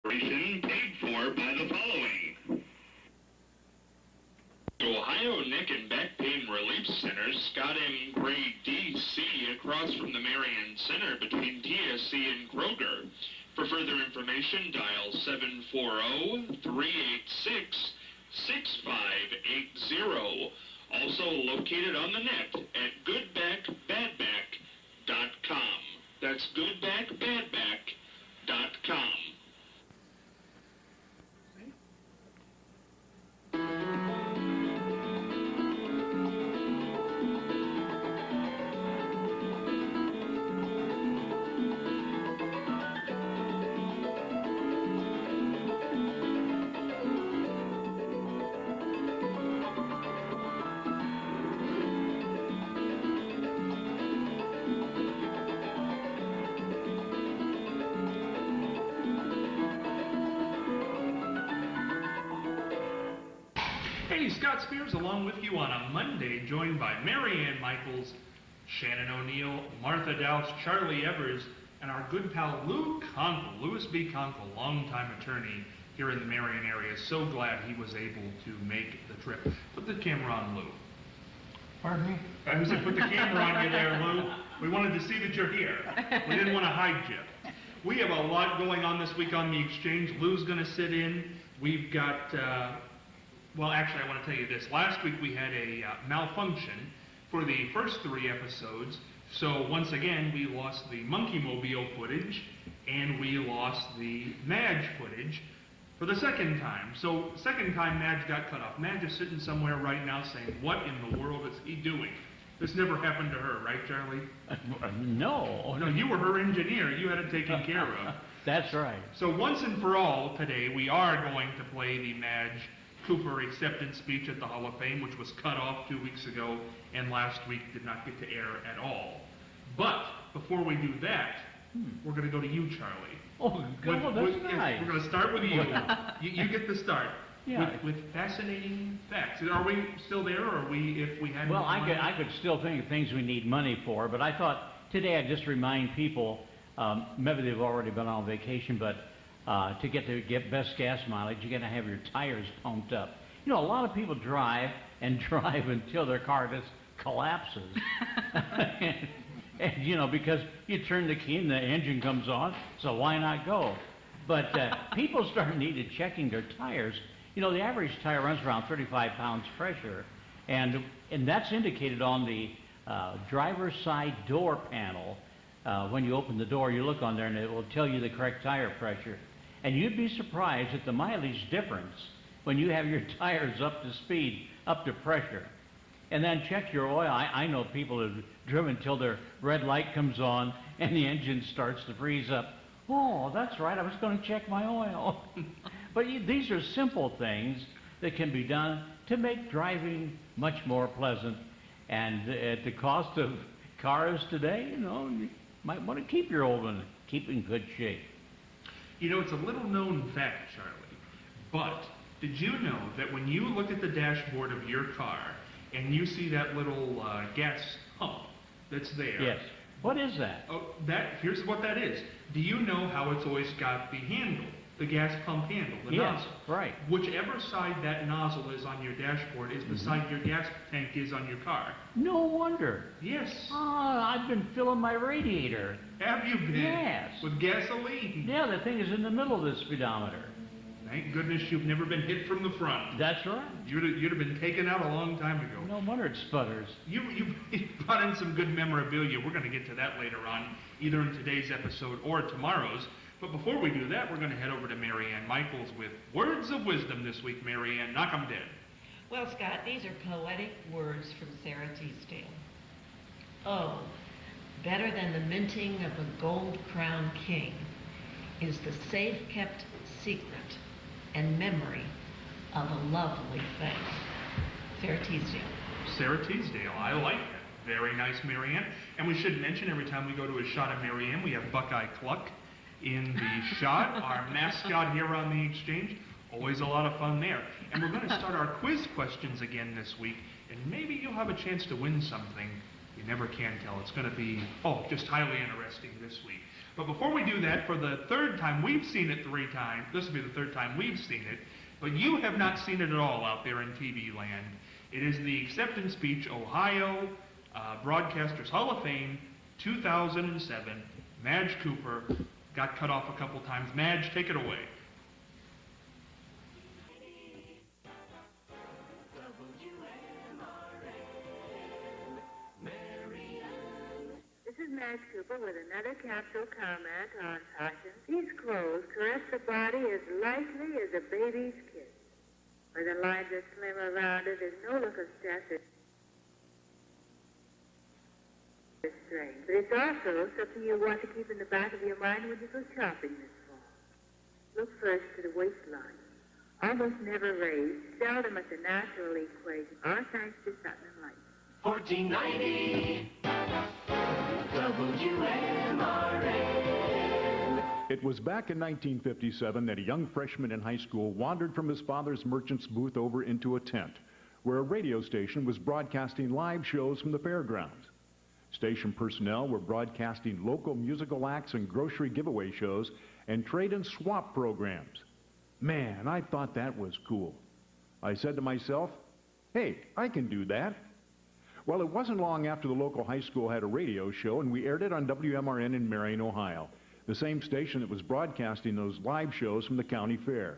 Paid for by the following. Ohio Neck and Back Pain Relief Center, Scott M. Gray, D.C., across from the Marion Center between TSC and Kroger. For further information, dial 740-386-6580. Also located on the net at goodbackbadback.com. That's goodbackbadback.com. Hey, Scott Spears along with you on a Monday, joined by Mary Ann Michaels, Shannon O'Neill, Martha Dowse, Charlie Evers, and our good pal Lou Conkle, Louis B. Conkle, longtime attorney here in the Marion area. So glad he was able to make the trip. Put the camera on, Lou. Pardon me? I said put the camera on you there, Lou. We wanted to see that you're here. We didn't want to hide you. We have a lot going on this week on the exchange. Lou's going to sit in. We've got... well, actually, I want to tell you this. Last week we had a malfunction for the first 3 episodes. So once again, we lost the Monkey Mobile footage and we lost the Madge footage for the second time. So second time Madge got cut off. Madge is sitting somewhere right now saying, what in the world is he doing? This never happened to her, right, Charlie? No. No, you were her engineer. You had it taken care of. That's right. So once and for all, today, we are going to play the Madge Cooper acceptance speech at the Hall of Fame, which was cut off 2 weeks ago and last week did not get to air at all. But before we do that, we're going to go to you, Charlie. Oh, God, that's nice. We're going to start with you. You get the start. Yeah. With fascinating facts. Are we still there, or are we, if we had... Well, I could still think of things we need money for, but I thought today I'd just remind people, maybe they've already been on vacation, but to get best gas mileage, you got to have your tires pumped up. You know, a lot of people drive until their car just collapses. and, you know, because you turn the key and the engine comes on, so why not go? But people start needed checking their tires. You know, the average tire runs around 35 pounds pressure, and that's indicated on the driver's side door panel. When you open the door, you look on there, and it will tell you the correct tire pressure. And you'd be surprised at the mileage difference when you have your tires up to speed, up to pressure. And then check your oil. I know people have driven until their red light comes on and the engine starts to freeze up. Oh, that's right, I was going to check my oil. But these are simple things that can be done to make driving much more pleasant. And at the cost of cars today, you know, you might want to keep your old one, keep in good shape. You know, it's a little known fact, Charlie, but did you know that when you look at the dashboard of your car and you see that little gas pump that's there? Yes. What is that? Oh, here's what that is. Do you know how it's always got the handle, the gas pump handle, the nozzle? Right. Whichever side that nozzle is on your dashboard is the side your gas tank is on your car. No wonder. Yes. I've been filling my radiator. Have you been? Yes. With gasoline? Yeah, the thing is in the middle of the speedometer. Thank goodness you've never been hit from the front. That's right. You'd have been taken out a long time ago. No wonder it sputters. You brought in some good memorabilia. We're going to get to that later on, either in today's episode or tomorrow's. But before we do that, we're going to head over to Mary Ann Michaels with words of wisdom this week. Mary Ann, knock 'em dead. Well, Scott, these are poetic words from Sarah Teasdale. Oh, better than the minting of a gold-crowned king is the safe-kept secret and memory of a lovely thing. Sarah Teasdale. Sarah Teasdale, I like that. Very nice, Mary Ann. And we should mention every time we go to a shot of Mary Ann, we have Buckeye Cluck in the shot, our mascot here on the exchange. Always a lot of fun there. And we're going to start our quiz questions again this week, and maybe you'll have a chance to win something. You never can tell. It's going to be, just highly interesting this week. But before we do that, for the third time, we've seen it 3 times. This will be the 3rd time we've seen it. But you have not seen it at all out there in TV land. It is the acceptance speech, Ohio Broadcasters Hall of Fame, 2007. Madge Cooper got cut off a couple times. Madge, take it away. This is Madge Cooper with another capsule comment on fashion. These clothes caress the body as lightly as a baby's kiss. Where the lines are slim or rounded, there's no look of stress or strain. But it's also something you want to keep in the back of your mind when you go shopping this fall. Look first to the waistline. Almost never raised, seldom at the natural equation, all thanks to satin and light. 1490 WMNO. It was back in 1957 that a young freshman in high school wandered from his father's merchant's booth over into a tent, where a radio station was broadcasting live shows from the fairgrounds. Station personnel were broadcasting local musical acts and grocery giveaway shows and trade and swap programs. Man, I thought that was cool. I said to myself, hey, I can do that. Well, it wasn't long after the local high school had a radio show, and we aired it on WMRN in Marion, Ohio, the same station that was broadcasting those live shows from the county fair.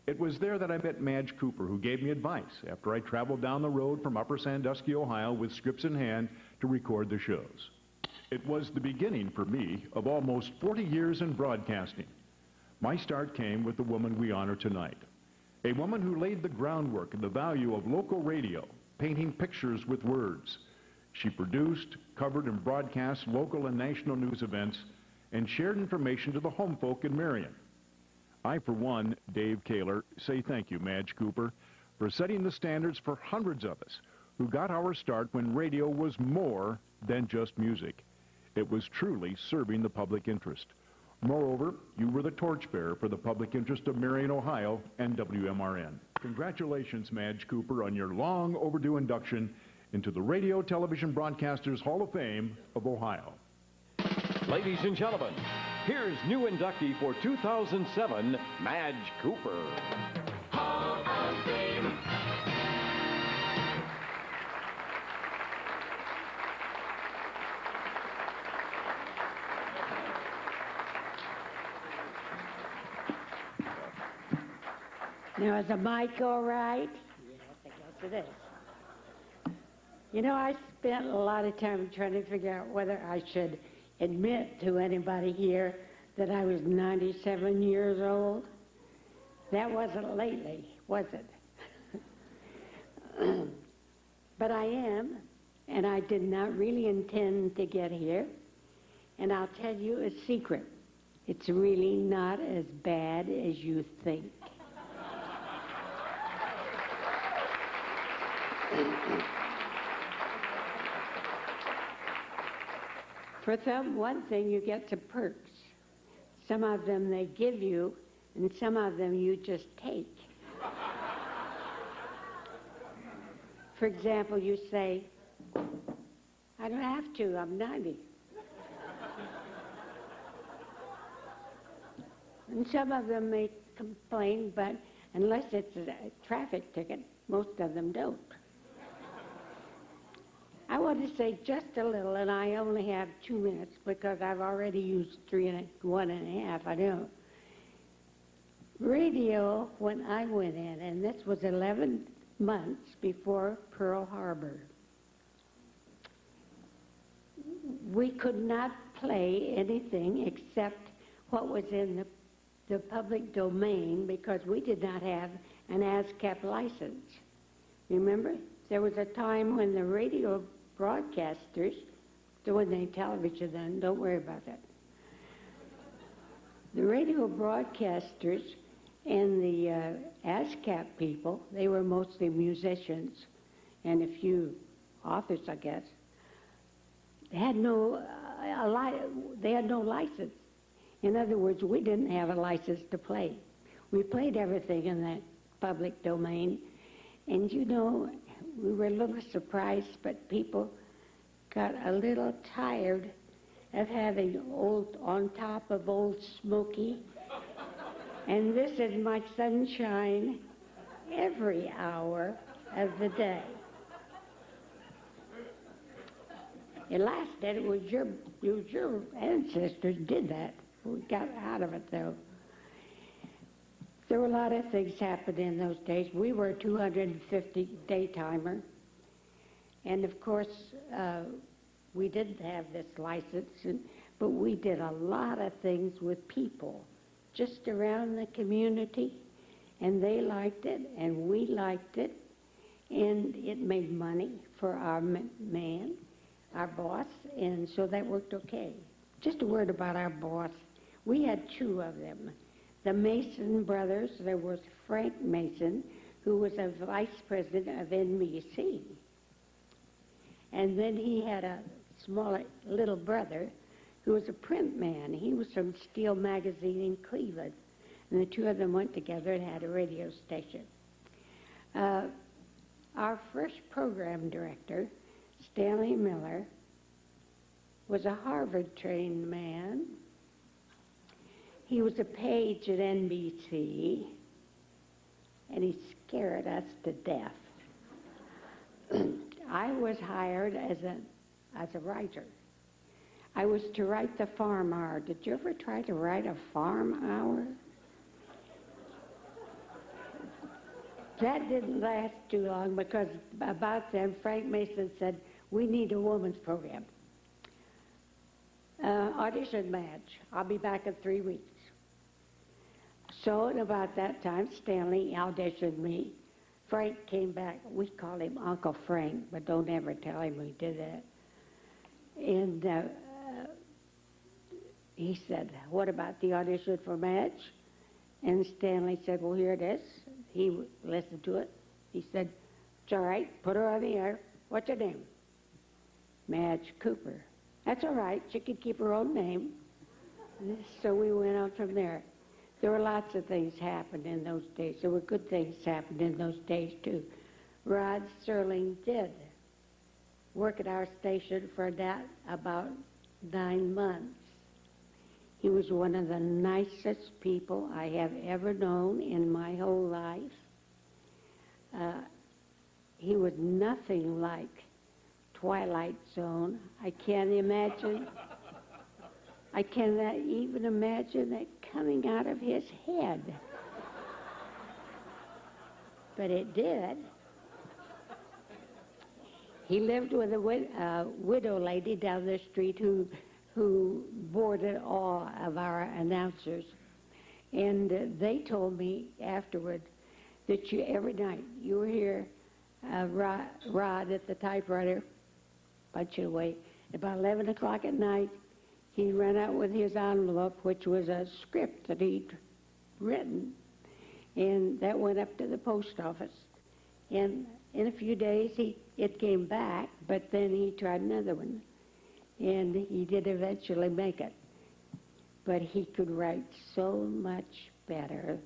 It was there that I met Madge Cooper, who gave me advice after I traveled down the road from Upper Sandusky, Ohio, with scripts in hand to record the shows. It was the beginning for me of almost 40 years in broadcasting. My start came with the woman we honor tonight, a woman who laid the groundwork and the value of local radio, painting pictures with words. She produced, covered, and broadcast local and national news events and shared information to the home folk in Marion. I, for one, Dave Kaler, say thank you, Madge Cooper, for setting the standards for hundreds of us who got our start when radio was more than just music. It was truly serving the public interest. Moreover, you were the torchbearer for the public interest of Marion, Ohio, and WMRN. Congratulations, Madge Cooper, on your long overdue induction into the Radio Television Broadcasters Hall of Fame of Ohio. Ladies and gentlemen, here's new inductee for 2007, Madge Cooper. Hall of Fame. Now, is the mic all right? Yes, I guess it is. You know, I spent a lot of time trying to figure out whether I should admit to anybody here that I was 97 years old. That wasn't lately, was it? But I am, and I did not really intend to get here. And I'll tell you a secret. It's really not as bad as you think. For one thing, you get some perks. Some of them they give you, and some of them you just take. For example, you say, I don't have to, I'm 90. And some of them may complain, but unless it's a traffic ticket, most of them don't. I want to say just a little, and I only have 2 minutes because I've already used 1.5. I know. Radio, when I went in, and this was 11 months before Pearl Harbor, we could not play anything except what was in the public domain because we did not have an ASCAP license. Remember? There was a time when the radio broadcasters, there wasn't any television then, don't worry about that. The radio broadcasters and the ASCAP people, they were mostly musicians and a few authors, I guess. They had no license. In other words, we didn't have a license to play. We played everything in that public domain, and you know, we were a little surprised, but people got a little tired of having old on top of Old Smoky. And this is my sunshine every hour of the day. It lasted. It was your ancestors did that. We got out of it, though. There were a lot of things happening in those days. We were a 250 daytimer. And of course, we didn't have this license, but we did a lot of things with people just around the community. And they liked it, and we liked it. And it made money for our man, our boss, and so that worked okay. Just a word about our boss. We had two of them. The Mason brothers, there was Frank Mason, who was a vice president of NBC. And then he had a smaller little brother who was a print man. He was from Steel Magazine in Cleveland. And the two of them went together and had a radio station. Our first program director, Stanley Miller, was a Harvard-trained man. He was a page at NBC, and he scared us to death. I was hired as a writer. I was to write the farm hour. Did you ever try to write a farm hour? That didn't last too long because about then Frank Mason said, we need a woman's program. Audition match. I'll be back in 3 weeks. So at about that time, Stanley auditioned me. Frank came back. We called him Uncle Frank, but don't ever tell him we did that. And he said, what about the audition for Madge? And Stanley said, well, here it is. He listened to it. He said, it's all right, put her on the air. What's her name? Madge Cooper. That's all right, she could keep her own name. So we went on from there. There were lots of things happened in those days. There were good things happened in those days, too. Rod Serling did work at our station for about 9 months. He was one of the nicest people I have ever known in my whole life. He was nothing like Twilight Zone. I can't imagine. I cannot even imagine that coming out of his head. But it did. He lived with a widow lady down the street who boarded all of our announcers. And they told me afterward that every night you were here, Rod at the typewriter, punching away. About 11 o'clock at night, he ran out with his envelope, which was a script that he'd written, and that went up to the post office. And in a few days, it came back, but then he tried another one, and he did eventually make it. But he could write so much better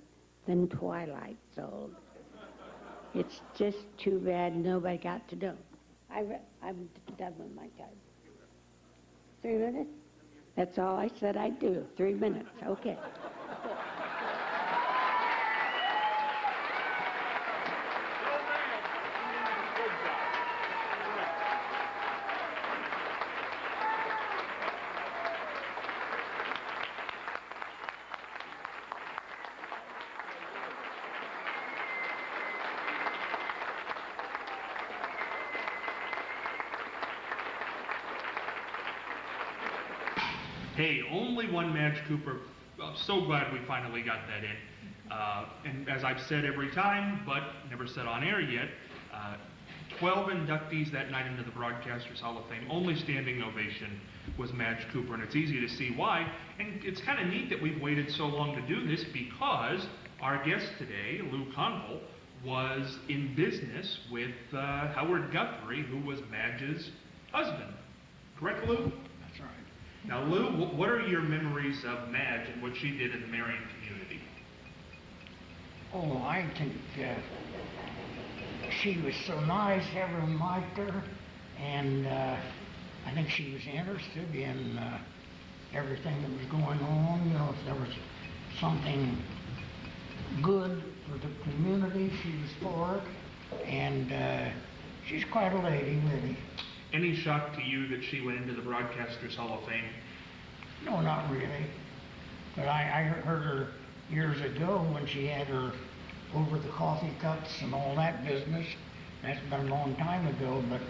than Twilight Zone. It's just too bad nobody got to know. I'm done with my time. 3 minutes? That's all I said I'd do. 3 minutes. Okay. Hey, only one Madge Cooper. I'm so glad we finally got that in. And as I've said every time, but never said on air yet, 12 inductees that night into the Broadcasters Hall of Fame. Only standing ovation was Madge Cooper, and it's easy to see why. And it's kind of neat that we've waited so long to do this because our guest today, Lou Conville, was in business with Howard Guthrie, who was Madge's husband. Correct, Lou? That's right. Now, Lou, what are your memories of Madge and what she did in the Marion community? Oh, I think she was so nice, everyone liked her, and I think she was interested in everything that was going on. You know, if there was something good for the community, she was for it. And she's quite a lady, really. Any shock to you that she went into the Broadcasters Hall of Fame? No, not really. But I heard her years ago when she had her over the coffee cups and all that business. That's been a long time ago, but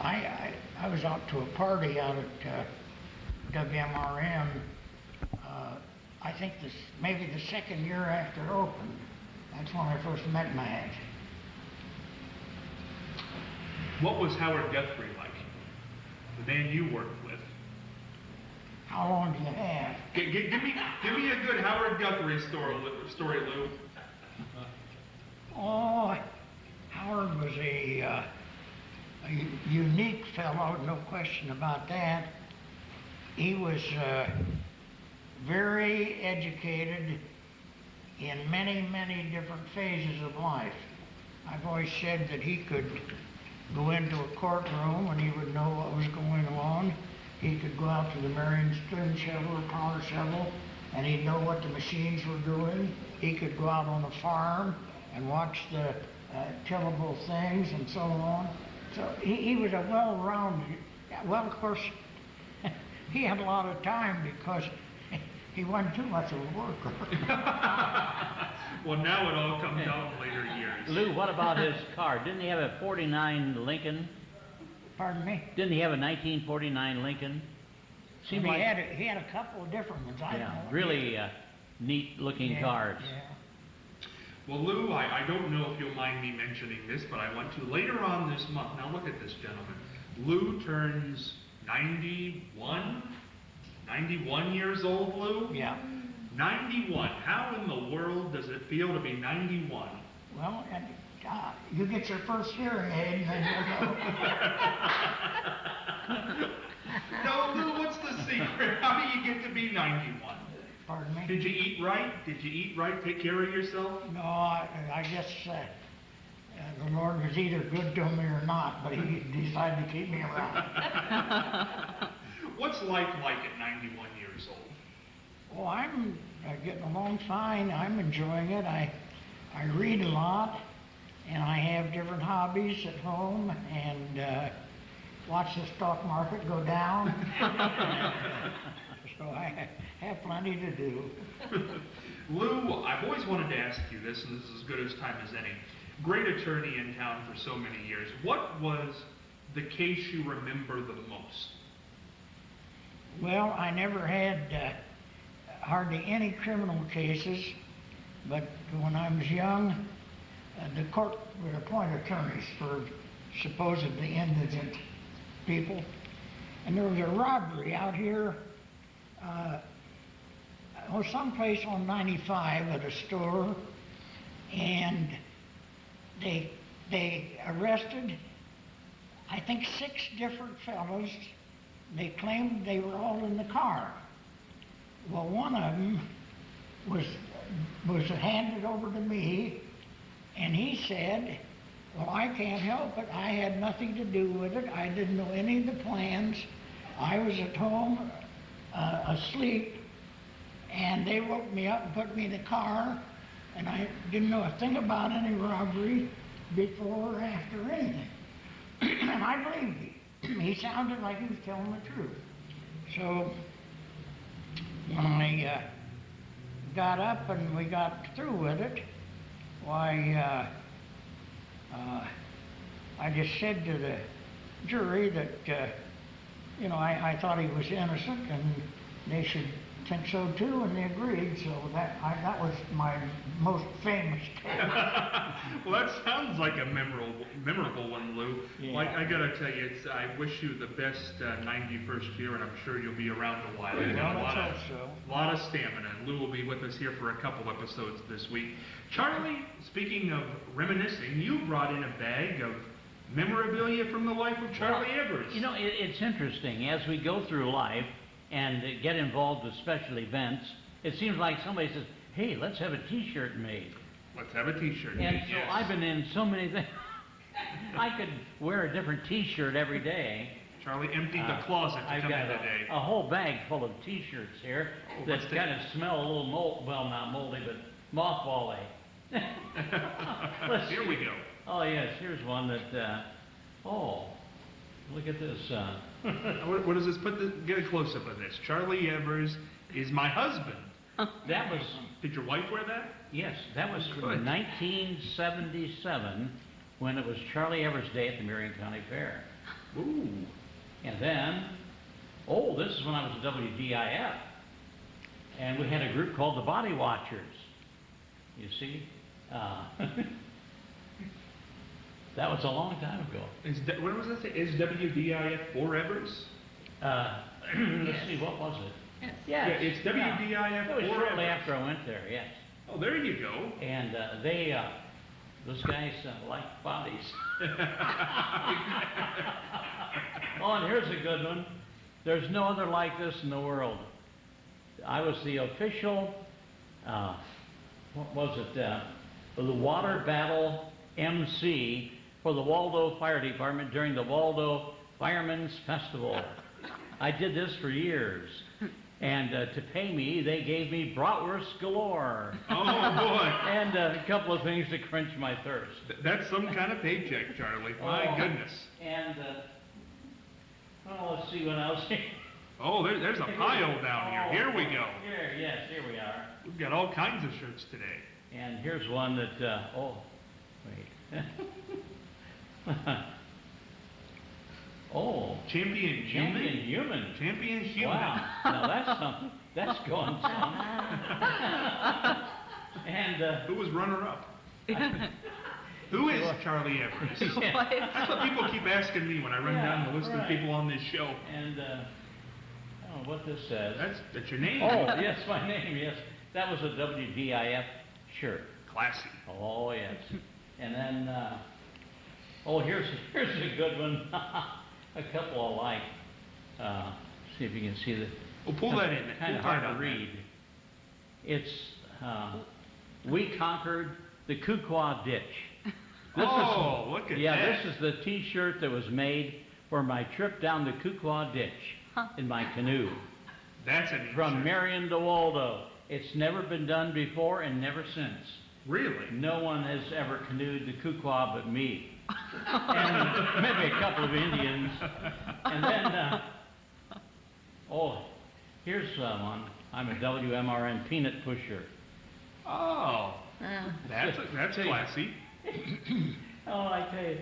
I was out to a party out at WMRM, I think maybe the second year after it opened. That's when I first met Madge. What was Howard Guthrie like? The man you worked with. How long do you have? Give me a good Howard Guthrie story, Lou. Oh, Howard was a unique fellow, no question about that. He was very educated in many, many different phases of life. I've always said that he could go into a courtroom and he would know what was going on. He could go out to the Marion stone shovel or power shovel and he'd know what the machines were doing. He could go out on a farm and watch the tillable things and so on. So he was a well-rounded, well, of course, he had a lot of time because he wasn't too much of a worker. Well, now it all comes out in later years. Lou, what about his car? Didn't he have a 49 Lincoln? Pardon me? Didn't he have a 1949 Lincoln? Seemed like he had a couple of different ones. I know. Really neat-looking cars. Yeah. Well, Lou, I don't know if you'll mind me mentioning this, but I want to later on this month. Now look at this, gentlemen. Lou turns 91? 91 years old, Lou? Yeah. 91. How in the world does it feel to be 91? Well, you get your first hearing aid and then you'll know. No, Lou, what's the secret? How do you get to be 91? Pardon me? Did you eat right? Did you eat right? Take care of yourself? No, I guess the Lord was either good to me or not, but he decided to keep me around. What's life like at 91 years old? Oh, I'm getting along fine. I'm enjoying it. I read a lot, and I have different hobbies at home, and watch the stock market go down. So I have plenty to do. Lou, I've always wanted to ask you this, and this is as good as time as any. Great attorney in town for so many years. What was the case you remember the most? Well, I never had hardly any criminal cases, but when I was young, the court would appoint attorneys for supposedly indigent people. And there was a robbery out here, someplace on 95 at a store, and they arrested, I think, 6 different fellows. They claimed they were all in the car. Well, one of them was handed over to me, and he said, well, I can't help it. I had nothing to do with it. I didn't know any of the plans. I was at home asleep, and they woke me up and put me in the car, and I didn't know a thing about any robbery before or after anything. And I believed him. He sounded like he was telling the truth. So when I got up and we got through with it, why, I just said to the jury that, I thought he was innocent and they should think so too, and they agreed. So that was my most famous case. Well, that sounds like a memorable one, Lou. Yeah. Like, I gotta tell you, I wish you the best 91st year, and I'm sure you'll be around a while. You've got a lot of stamina, and Lou will be with us here for a couple episodes this week. Charlie, speaking of reminiscing, you brought in a bag of memorabilia from the life of Charlie Evers. You know, it's interesting. As we go through life and get involved with special events, it seems like somebody says, hey, let's have a T-shirt made. Let's have a T-shirt made, And so I've been in so many things. I could wear a different T-shirt every day. Charlie emptied the closet to I've come in got today. a whole bag full of T-shirts here that let's take- kind of smell a little well, not moldy, but mothball-y. Here we go. Oh, yes, here's one that, oh, look at this. What does this get a close-up of this? Charlie Evers is my husband. That was, Did your wife wear that? yes, that was from Good. 1977 when it was Charlie Evers Day at the Marion County Fair. Ooh. And then, oh, this is when I was at WDIF. And we had a group called the Body Watchers. You see? That was a long time ago. What was that? Is WDIF for Evers? Let's see, what was it? Yes. Yeah, it's WDIF It was for shortly Evers. after I went there, yes. Oh, there you go. And those guys like bodies. Oh, and here's a good one. There's no other like this in the world. I was the official, what was it, the water battle MC for the Waldo Fire Department during the Waldo Firemen's Festival. I did this for years. And to pay me, they gave me bratwurst galore. Oh, boy. And a couple of things to quench my thirst. That's some kind of paycheck, Charlie. My goodness. And, let's see what else. Oh, there's a pile down here. Here we go. Here we are. We've got all kinds of shirts today. And here's one that, wait. Oh. Champion Human. Champion Human. Wow. Now that's something. That's going some. And, who was runner-up? Who is Charlie Evers? That's what people keep asking me when I run down the list of people on this show. And, I don't know what this says. That's your name. Oh, yes, my name, yes. That was a WDIF shirt. Classy. Oh, yes. And then, here's a good one. A couple I like. See if you can see that. Well, pull that in. Kind of hard to read. It's, we conquered the Kukwa Ditch. Look at that. Yeah, this is the T-shirt that was made for my trip down the Kukwa Ditch in my canoe. That's a neat From shirt. Marion to Waldo. It's never been done before and never since. Really? No one has ever canoed the Kukwa but me. And maybe a couple of Indians. And then, here's one. I'm a WMRN peanut pusher. Oh, that's classy. Oh, I tell you.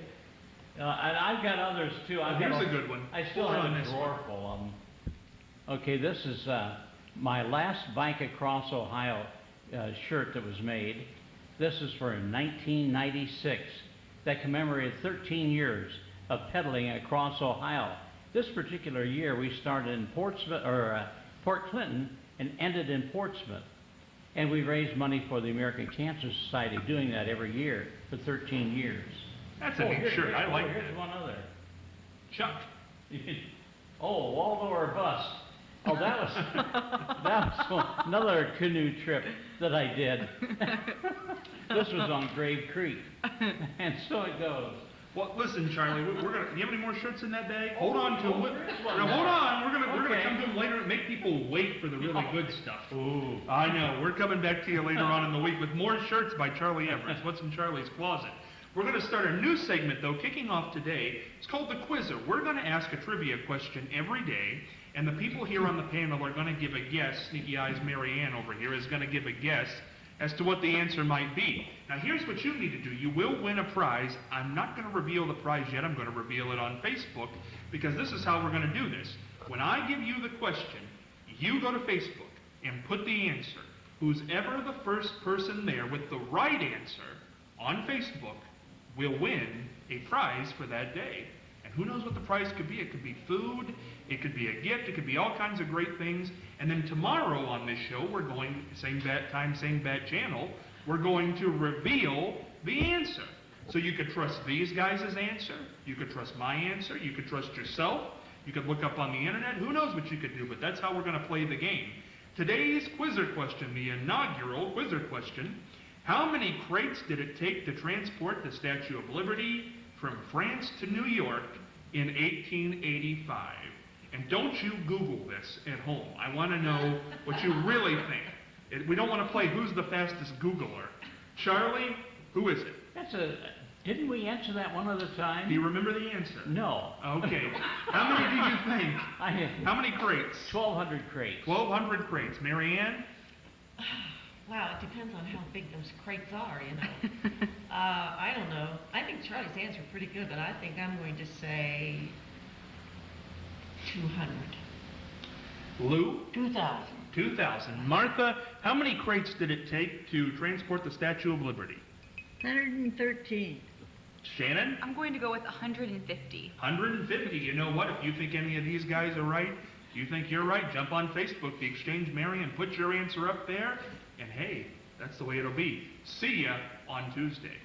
And I've got others too. Here's a good one. I still Pull have on a this drawer full of them. Okay, this is my last Bike Across Ohio shirt that was made. This is for 1996. That commemorated 13 years of pedaling across Ohio. This particular year, we started in Port Clinton and ended in Portsmouth. And we raised money for the American Cancer Society, doing that every year for 13 years. That's a neat shirt. I like that. Here's one other. Chuck. Waldo or bust. Oh, that was another canoe trip that I did. This was on Grave Creek, and so it goes. Well, listen, Charlie, we're gonna. Do you have any more shirts in that bag? Hold on to them. Now, hold on. We're gonna come to them later and make people wait for the really good stuff. Ooh. I know. We're coming back to you later on in the week with more shirts by Charlie Evers. What's in Charlie's closet? We're going to start a new segment, though, kicking off today. It's called The Quizzer. We're going to ask a trivia question every day, and the people here on the panel are going to give a guess. Sneaky Eyes Mary Ann over here is going to give a guess as to what the answer might be. Now, here's what you need to do. You will win a prize. I'm not going to reveal the prize yet. I'm going to reveal it on Facebook, because this is how we're going to do this. When I give you the question, you go to Facebook and put the answer. Who's ever the first person there with the right answer on Facebook will win a prize for that day. And who knows what the prize could be? It could be food, it could be a gift, it could be all kinds of great things. And then tomorrow on this show, we're going, same bat time, same bat channel, we're going to reveal the answer. So you could trust these guys' answer, you could trust my answer, you could trust yourself, you could look up on the internet, who knows what you could do, but that's how we're going to play the game. Today's Quizzer question, the inaugural Quizzer question: how many crates did it take to transport the Statue of Liberty from France to New York in 1885. And don't you Google this at home. I want to know what you really think. We don't want to play Who's the Fastest Googler. Charlie, who is it? Didn't we answer that one other time? Do you remember the answer? No. Okay. How many do you think? How many crates? 1,200 crates. 1,200 crates. Mary Ann? Wow, it depends on how big those crates are, you know. I don't know. I think Charlie's answer pretty good, but I think I'm going to say 200. Lou? 2,000. 2,000. Martha, how many crates did it take to transport the Statue of Liberty? 113. Shannon? I'm going to go with 150. 150. You know what? If you think any of these guys are right, if you think you're right, jump on Facebook, The Exchange Marion, put your answer up there, and hey, that's the way it'll be. See ya on Tuesday.